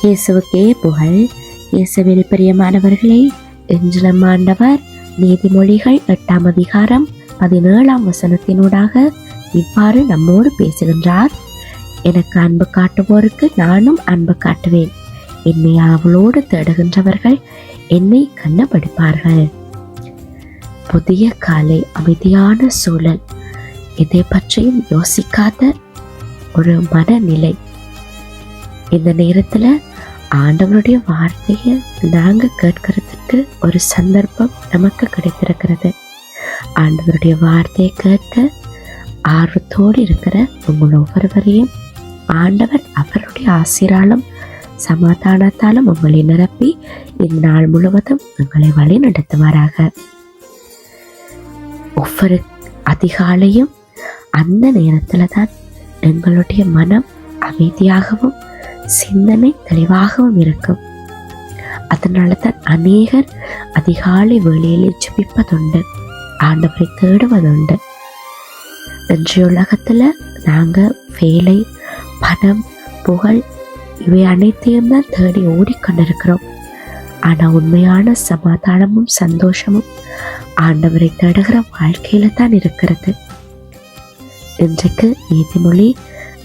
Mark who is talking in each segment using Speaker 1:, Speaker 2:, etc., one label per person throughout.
Speaker 1: இயேசுவுக்கே புகழ். இயேசுவில் பிரியமானவர்களே, இன்றும் ஆண்டவர் நீதிமொழிகள் 8ஆம் அதிகாரம் 17ஆம் வசனத்தினூடாக இவ்வாறு நம்மோடு பேசுகின்றார். எனக்கு அன்பு காட்டுவோருக்கு நானும் அன்பு காட்டுவேன். என்னை அவளோடு தேடுகின்றவர்கள் என்னை கண்ணப்படுப்பார்கள். புதிய காலை, அமைதியான சூழல், இதை பற்றியும் யோசிக்காத ஒரு மனநிலை. இந்த நேரத்துல ஆண்டவருடைய வார்த்தையை நாங்க கேட்கறதுக்கு ஒரு சந்தர்ப்பம் நமக்கு கிடைத்திருக்கிறது. ஆண்டவருடைய வார்த்தையை கேட்க ஆர்வத்தோடு இருக்கிற உங்கள் ஒவ்வொருவரையும் ஆண்டவர் அவருடைய ஆசீராலும் சமாதானத்தாலும் உங்களை நிரப்பி இந்நாள் முழுவதும் உங்களை வழி நடத்துவாராக. ஒவ்வொரு அதிகாலையும் அந்த நேரத்துல தான் எங்களுடைய மனம் அமைதியாகவும் சிந்தனை தெளிவாகவும் இருக்கும். அதனால தான் அநேகர் அதிகாலை வேளையிலே ஜெபிப்பதுண்டு, ஆண்டவரை தேடுவதுண்டு. இன்றைய உலகத்துல நாங்க வேலை, பணம், புகழ் இவை அனைத்தையும் தான் தேடி ஓடிக்கொண்டிருக்கிறோம். ஆனா உண்மையான சமாதானமும் சந்தோஷமும் ஆண்டவரை தேடுகிற வாழ்க்கையில தான் இருக்கிறது. இன்றைக்கு நீதிமொழி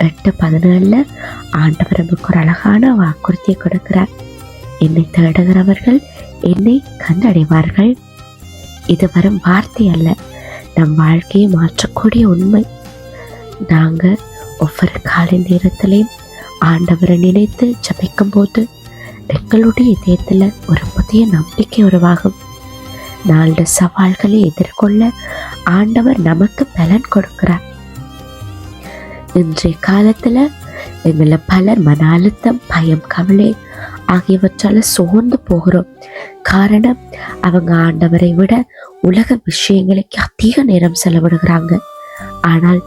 Speaker 1: 8:17 ஆண்டவர் நமக்கு ஒரு அழகான வாக்குறுதியை கொடுக்கிறார். என்னை தேடுகிறவர்கள் என்னை கண்டடைவார்கள். இது வரும் வார்த்தை அல்ல, நம் வாழ்க்கையை மாற்றக்கூடிய உண்மை. நாங்க ஒவ்வொரு காலை நேரத்திலையும் ஆண்டவரை நினைத்து ஜபிக்கும் போது எங்களுடைய இதயத்துல ஒரு புதிய நம்பிக்கை உருவாகும். நாளை சவால்களை எதிர்கொள்ள ஆண்டவர் நமக்கு பலன் கொடுக்கிறார். இன்றைய காலத்துல எங்களை பலர் மன அழுத்தம், பயம், கவலை ஆகியவற்றால சோர்ந்து போகிறோம். காரணம், அவங்க ஆண்டவரை விட உலக விஷயங்களுக்கு அதிக நேரம் செலவிடுகிறாங்க. ஆனால்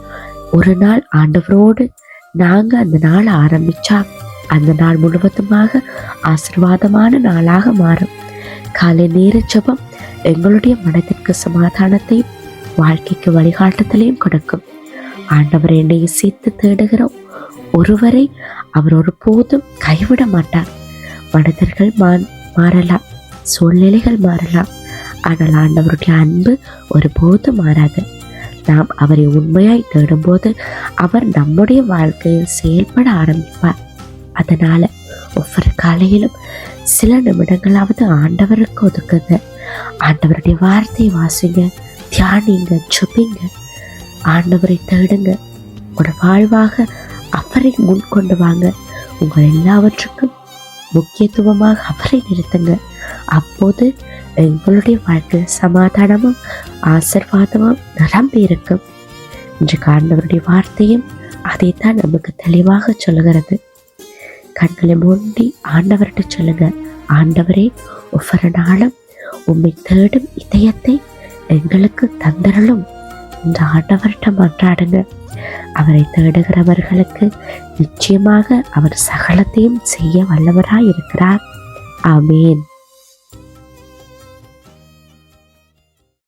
Speaker 1: ஒரு நாள் ஆண்டவரோடு நாங்க அந்த நாள் ஆரம்பிச்சா அந்த நாள் முழுவதுமாக ஆசீர்வாதமான நாளாக மாறும். காலை நேர ஜெபம் எங்களுடைய மனதிற்கு சமாதானத்தையும் வாழ்க்கைக்கு வழிகாட்டுதலையும் கொடுக்கும். ஆண்டவரை நேசித்து தேடுகிறோம் ஒருவரை அவர் ஒருபோதும் கைவிட மாட்டார். மனிதர்கள் மாறலாம், சூழ்நிலைகள் மாறலாம், ஆனால் ஆண்டவருடைய அன்பு ஒருபோதும் மாறாது. நாம் அவரை உண்மையாய் தேடும்போது அவர் நம்முடைய வாழ்க்கையில் செயல்பட ஆரம்பிப்பார். அதனால ஒவ்வொரு காலையிலும் சில நிமிடங்களாவது ஆண்டவருக்கு ஒதுக்குங்க. ஆண்டவருடைய வார்த்தையை வாசிங்க, தியானிங்க, ஜெபிங்க, ஆண்டவரை தேடுங்க. உங்களோட வாழ்வாக அவரை முன் கொண்டு வாங்க. உங்கள் எல்லாவற்றுக்கும் முக்கியத்துவமாக அவரை நிறுத்துங்க. அப்போது எங்களுடைய வாழ்க்கை சமாதானமும் ஆசீர்வாதமும் நிரம்பி இருக்கும். இன்றைக்கு ஆண்டவருடைய வார்த்தையும் அதைத்தான் நமக்கு தெளிவாக சொல்லுகிறது. கண்களை மூடி ஆண்டவர்கிட்ட சொல்லுங்க, ஆண்டவரே, ஒவ்வொரு நாளும் உம்மை தேடும் இதயத்தை எங்களுக்கு தந்தரலும் இந்த ஆண்டவர்கிட்ட மன்றாடுங்க. அவரை தேடுகிறவர்களுக்கு நிச்சயமாக அவர் சகலத்தையும் செய்ய வல்லவராய் இருக்கிறார். ஆமேன்.